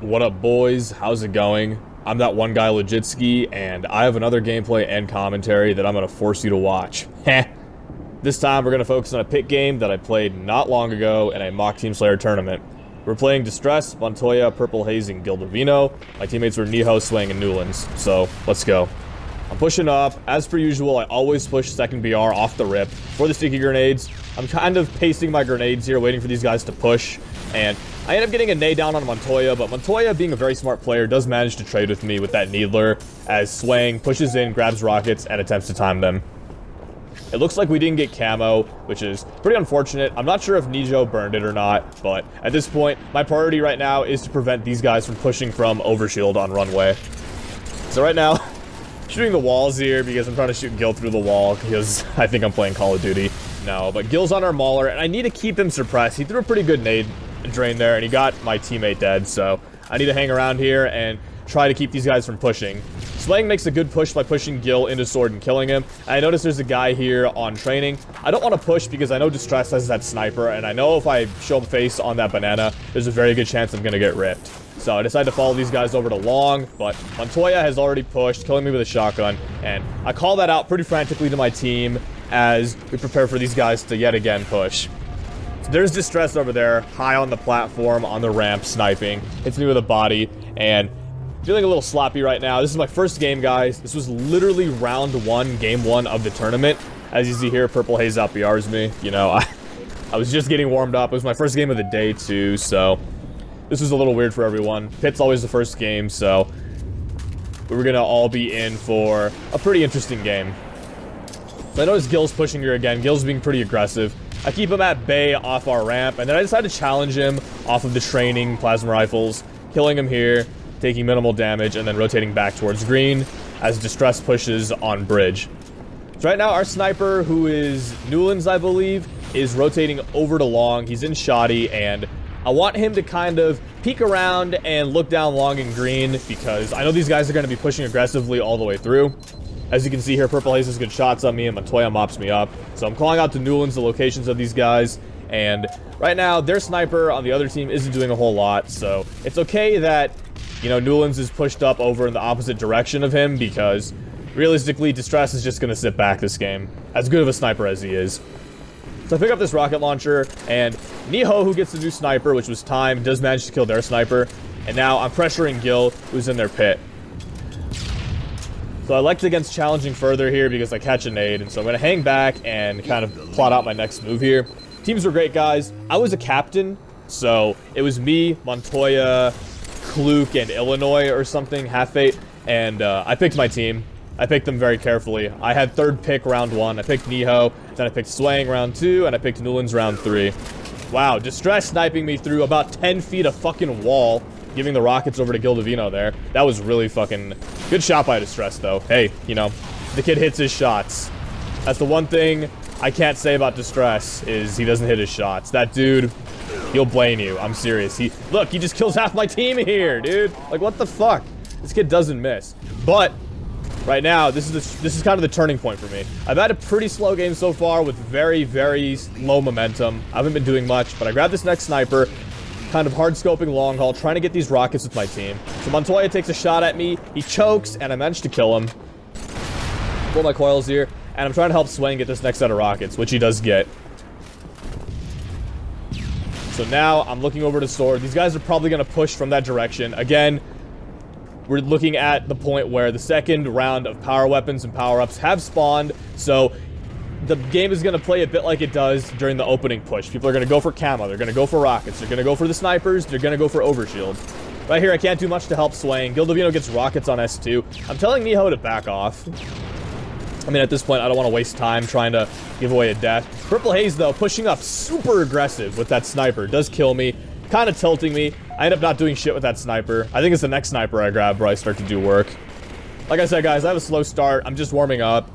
What up, boys? How's it going? I'm that one guy, Legitsky, and I have another gameplay and commentary that I'm going to force you to watch. Heh. This time, we're going to focus on a pit game that I played not long ago in a mock Team Slayer tournament. We're playing Distress, Montoya, pUr hAzE, and Gildavinho. My teammates were Nijo, Swang, and Newlands. So, let's go. I'm pushing up. As per usual, I always push second BR off the rip for the sticky grenades. I'm kind of pacing my grenades here, waiting for these guys to push, and I end up getting a nade down on Montoya, but Montoya, being a very smart player, does manage to trade with me with that needler as Swang pushes in, grabs rockets, and attempts to time them. It looks like we didn't get camo, which is pretty unfortunate. I'm not sure if Nijo burned it or not, but at this point, my priority right now is to prevent these guys from pushing from overshield on runway. So right now, shooting the walls here because I'm trying to shoot Gil through the wall because I think I'm playing Call of Duty. No, but Gil's on our mauler, and I need to keep him suppressed. He threw a pretty good nade drain there, and he got my teammate dead, so I need to hang around here and try to keep these guys from pushing. Swang makes a good push by pushing Gil into sword and killing him. And I notice there's a guy here on training. I don't want to push because I know Distress has that sniper, and I know if I show him face on that banana, there's a very good chance I'm going to get ripped. So I decided to follow these guys over to long, but Montoya has already pushed, killing me with a shotgun, and I call that out pretty frantically to my team as we prepare for these guys to yet again push. So there's Distress over there, high on the platform, on the ramp, sniping. Hits me with a body, and feeling a little sloppy right now. This is my first game, guys. This was literally round one, game one of the tournament. As you see here, pUr hAzE out-BRs me. You know, I was just getting warmed up. It was my first game of the day, too, so this was a little weird for everyone. Pit's always the first game, so we were going to all be in for a pretty interesting game. So I notice Gil's pushing here again. Gil's being pretty aggressive. I keep him at bay off our ramp, and then I decide to challenge him off of the training plasma rifles, killing him here, taking minimal damage, and then rotating back towards green as Distress pushes on bridge. So right now, our sniper, who is Newlands, I believe, is rotating over to long. He's in shoddy, and I want him to kind of peek around and look down long and green because I know these guys are going to be pushing aggressively all the way through. As you can see here, pUr hAzE has good shots on me, and Montoya mops me up. So I'm calling out to Newlands the locations of these guys, and right now, their sniper on the other team isn't doing a whole lot, so it's okay that, you know, Newlands is pushed up over in the opposite direction of him because, realistically, Distress is just going to sit back this game, as good of a sniper as he is. So I pick up this rocket launcher, and Nijo, who gets the new sniper, which was timed, does manage to kill their sniper, and now I'm pressuring Gil, who's in their pit. So I elect against challenging further here because I catch a nade, and so I'm going to hang back and kind of plot out my next move here. Teams were great, guys. I was a captain, so it was me, Montoya, Kluke, and Illinois or something, half-fate, and I picked my team. I picked them very carefully. I had third pick round one. I picked Nijo, then I picked Swang round two, and I picked Newlands round three. Wow, Distress sniping me through about 10 feet of fucking wall, giving the rockets over to Gildavinho there. That was really fucking good shot by Distress, though. Hey, you know, the kid hits his shots. That's the one thing I can't say about Distress, is he doesn't hit his shots. That dude, he'll blame you. I'm serious. Look, he just kills half my team here, dude. Like, what the fuck? This kid doesn't miss. But right now, this is kind of the turning point for me. I've had a pretty slow game so far with very, very low momentum. I haven't been doing much, but I grabbed this next sniper, kind of hard scoping long haul, trying to get these rockets with my team. So Montoya takes a shot at me, he chokes, and I managed to kill him. Pull my coils here, and I'm trying to help Swang get this next set of rockets, which he does get. So now I'm looking over to sword. These guys are probably going to push from that direction. Again, we're looking at the point where the second round of power weapons and power-ups have spawned, so the game is going to play a bit like it does during the opening push. People are going to go for camo, they're going to go for rockets, they're going to go for the snipers, they're going to go for overshield. Right here, I can't do much to help Swang. Gildavinho gets rockets on S2. I'm telling Nijo to back off. I mean, at this point, I don't want to waste time trying to give away a death. pUr hAzE, though, pushing up super aggressive with that sniper. Does kill me, kind of tilting me. I end up not doing shit with that sniper. I think it's the next sniper I grab where I start to do work. Like I said, guys, I have a slow start. I'm just warming up.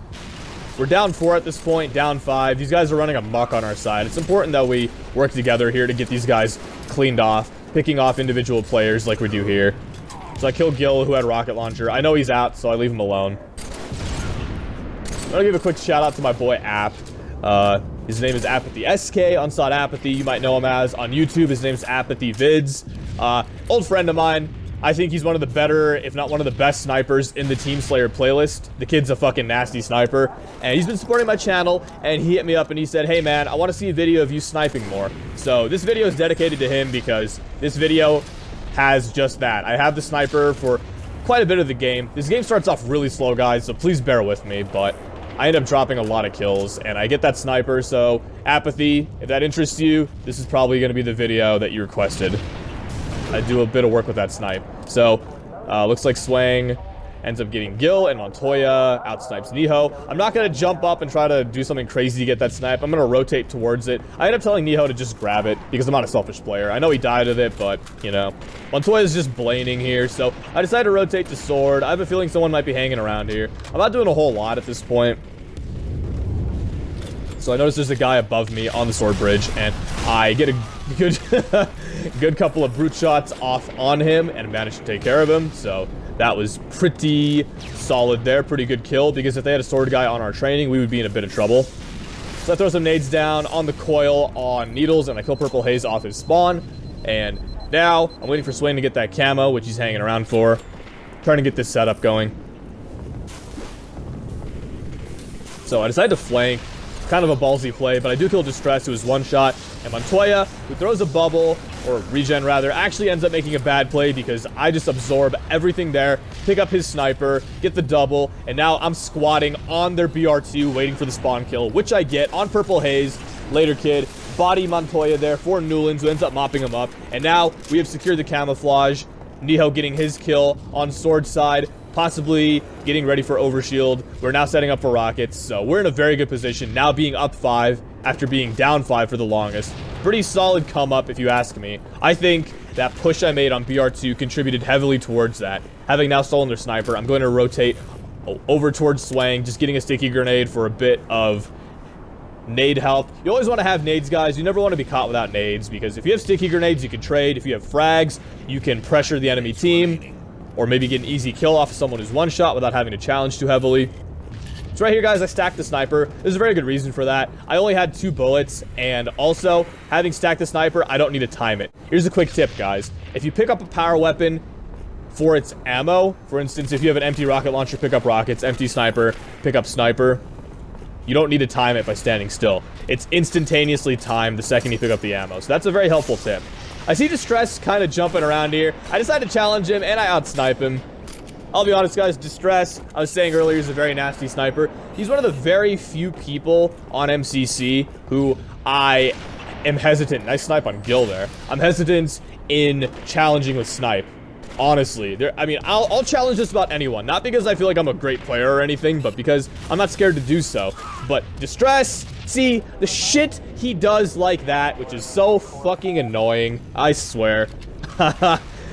We're down 4 at this point, down 5. These guys are running amok on our side. It's important that we work together here to get these guys cleaned off, picking off individual players like we do here. So I kill Gil, who had rocket launcher. I know he's out, so I leave him alone. I'm gonna give a quick shout out to my boy App. His name is Apathy SK, Unsought Apathy, you might know him as. On YouTube, his name's Apathy Vids. Old friend of mine. I think he's one of the better, if not one of the best snipers in the Team Slayer playlist. The kid's a fucking nasty sniper, and he's been supporting my channel, and he hit me up and he said, hey man, I want to see a video of you sniping more. So this video is dedicated to him because this video has just that. I have the sniper for quite a bit of the game. This game starts off really slow, guys, so please bear with me, but I end up dropping a lot of kills, and I get that sniper, so apathy, if that interests you, this is probably going to be the video that you requested. I do a bit of work with that snipe. So, looks like Swang ends up getting Gil, and Montoya outsnipes Nijo. I'm not going to jump up and try to do something crazy to get that snipe. I'm going to rotate towards it. I end up telling Nijo to just grab it, because I'm not a selfish player. I know he died of it, but, you know. Montoya's just blaning here, so I decided to rotate to sword. I have a feeling someone might be hanging around here. I'm not doing a whole lot at this point. So I notice there's a guy above me on the sword bridge, and I get a good good couple of brute shots off on him and managed to take care of him. So that was pretty solid there, pretty good kill, because if they had a sword guy on our training, we would be in a bit of trouble. So I throw some nades down on the coil on Needles, and I kill pUrPUL hAzE off his spawn. And now I'm waiting for Swang to get that camo, which he's hanging around for, trying to get this setup going. So I decided to flank. Kind of a ballsy play, but I do kill Distress, who is one shot, and Montoya, who throws a bubble, or regen rather, actually ends up making a bad play because I just absorb everything there, pick up his sniper, get the double, and now I'm squatting on their BR2 waiting for the spawn kill, which I get on pUrPUL hAzE. Later kid, body Montoya there for Newlands, who ends up mopping him up, and now we have secured the camouflage. Nijo getting his kill on sword side, possibly getting ready for overshield. We're now setting up for rockets, so we're in a very good position, now being up 5 after being down 5 for the longest. Pretty solid come up, if you ask me. I think that push I made on BR2 contributed heavily towards that. Having now stolen their sniper, I'm going to rotate over towards Swang, just getting a sticky grenade for a bit of nade help. You always want to have nades, guys. You never want to be caught without nades, because if you have sticky grenades, you can trade. If you have frags, you can pressure the enemy team, or maybe get an easy kill off of someone who's one shot without having to challenge too heavily. So right here, guys, I stacked the sniper. There's a very good reason for that. I only had 2 bullets, and also, having stacked the sniper, I don't need to time it. Here's a quick tip, guys. If you pick up a power weapon for its ammo, for instance, if you have an empty rocket launcher, pick up rockets, empty sniper, pick up sniper, you don't need to time it by standing still. It's instantaneously timed the second you pick up the ammo. So that's a very helpful tip. I see Distress kind of jumping around here. I decided to challenge him, and I outsnipe him. I'll be honest, guys, Distress, I was saying earlier, he's a very nasty sniper. He's one of the very few people on MCC who I am hesitant. Nice snipe on Gil there. I'm hesitant in challenging with snipe. Honestly, I mean, I'll challenge just about anyone. Not because I feel like I'm a great player or anything, but because I'm not scared to do so. But Distress, see, the shit he does like that, which is so fucking annoying, I swear.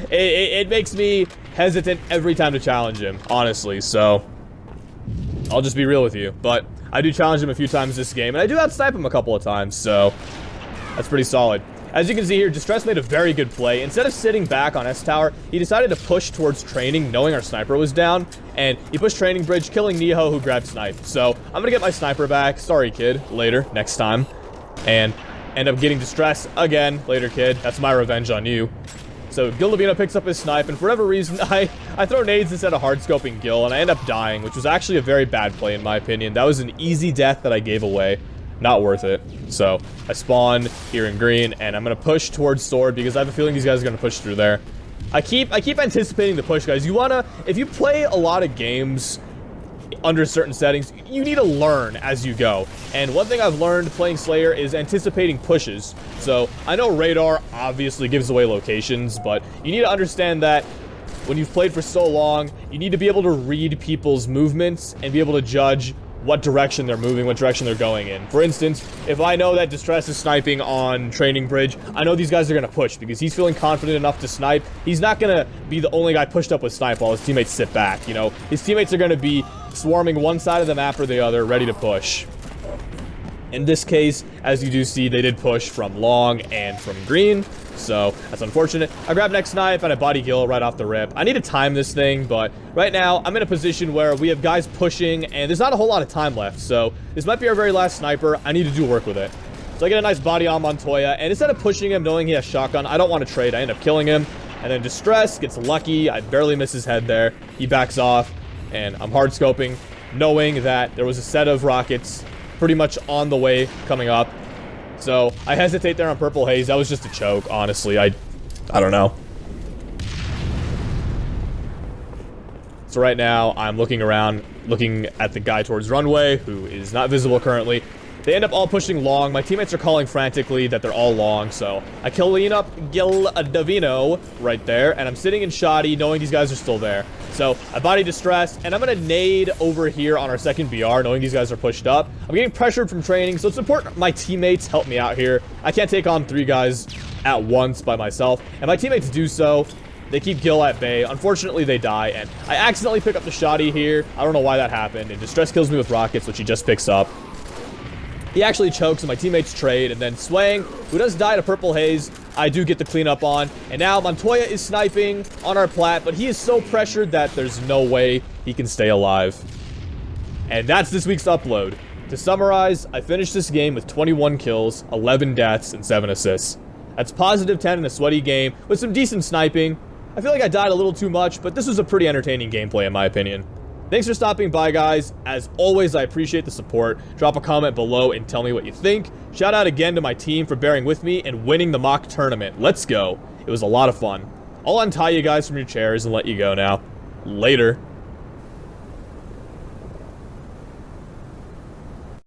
it makes me hesitant every time to challenge him, honestly, so I'll just be real with you. But I do challenge him a few times this game, and I do outsnipe him a couple of times, so that's pretty solid. As you can see here, Distress made a very good play. Instead of sitting back on S Tower, he decided to push towards training, knowing our sniper was down, and he pushed training bridge, killing Nijo, who grabbed snipe. So I'm gonna get my sniper back. Sorry, kid. Later, next time. And end up getting Distress again. Later, kid. That's my revenge on you. So Gildavinho picks up his snipe, and for whatever reason, I throw nades instead of hard-scoping Gil, and I end up dying, which was actually a very bad play in my opinion. That was an easy death that I gave away. Not worth it. So I spawn here in green, and I'm gonna push towards sword because I have a feeling these guys are gonna push through there. I keep anticipating the push, guys. You wanna, if you play a lot of games under certain settings, you need to learn as you go. And one thing I've learned playing Slayer is anticipating pushes. So I know radar obviously gives away locations, but you need to understand that when you've played for so long, you need to be able to read people's movements and be able to judge what direction they're moving, what direction they're going in. For instance, if I know that Distress is sniping on Training Bridge, I know these guys are going to push because he's feeling confident enough to snipe. He's not going to be the only guy pushed up with snipe while his teammates sit back, you know. His teammates are going to be swarming one side of the map or the other, ready to push. In this case, as you do see, they did push from long and from green, so that's unfortunate. I grab next snipe and I body Gil right off the rip. I need to time this thing, but right now I'm in a position where we have guys pushing and there's not a whole lot of time left, so this might be our very last sniper. I need to do work with it. So I get a nice body on Montoya, and instead of pushing him knowing he has shotgun, I don't want to trade. I end up killing him. And then Distress gets lucky. I barely miss his head there. He backs off, and I'm hard scoping, knowing that there was a set of rockets pretty much on the way coming up. So I hesitate there on purple haze. That was just a choke, honestly. I don't know. So right now, I'm looking around, looking at the guy towards runway, who is not visible currently. They end up all pushing long. My teammates are calling frantically that they're all long, so I clean up Gildavinho right there, and I'm sitting in shoddy knowing these guys are still there. So I body Distress, and I'm going to nade over here on our second BR, knowing these guys are pushed up. I'm getting pressured from training, so it's important my teammates help me out here. I can't take on 3 guys at once by myself, and my teammates do so. They keep Gil at bay. Unfortunately, they die, and I accidentally pick up the shoddy here. I don't know why that happened, and Distress kills me with rockets, which he just picks up. He actually chokes, and my teammates trade, and then Swang, who does die to purple haze, I do get the cleanup on. And now Montoya is sniping on our plat, but he is so pressured that there's no way he can stay alive. And that's this week's upload. To summarize, I finished this game with 21 kills, 11 deaths, and 7 assists. That's positive 10 in a sweaty game, with some decent sniping. I feel like I died a little too much, but this was a pretty entertaining gameplay in my opinion. Thanks for stopping by, guys. As always, I appreciate the support. Drop a comment below and tell me what you think. Shout out again to my team for bearing with me and winning the mock tournament. Let's go. It was a lot of fun. I'll untie you guys from your chairs and let you go now. Later.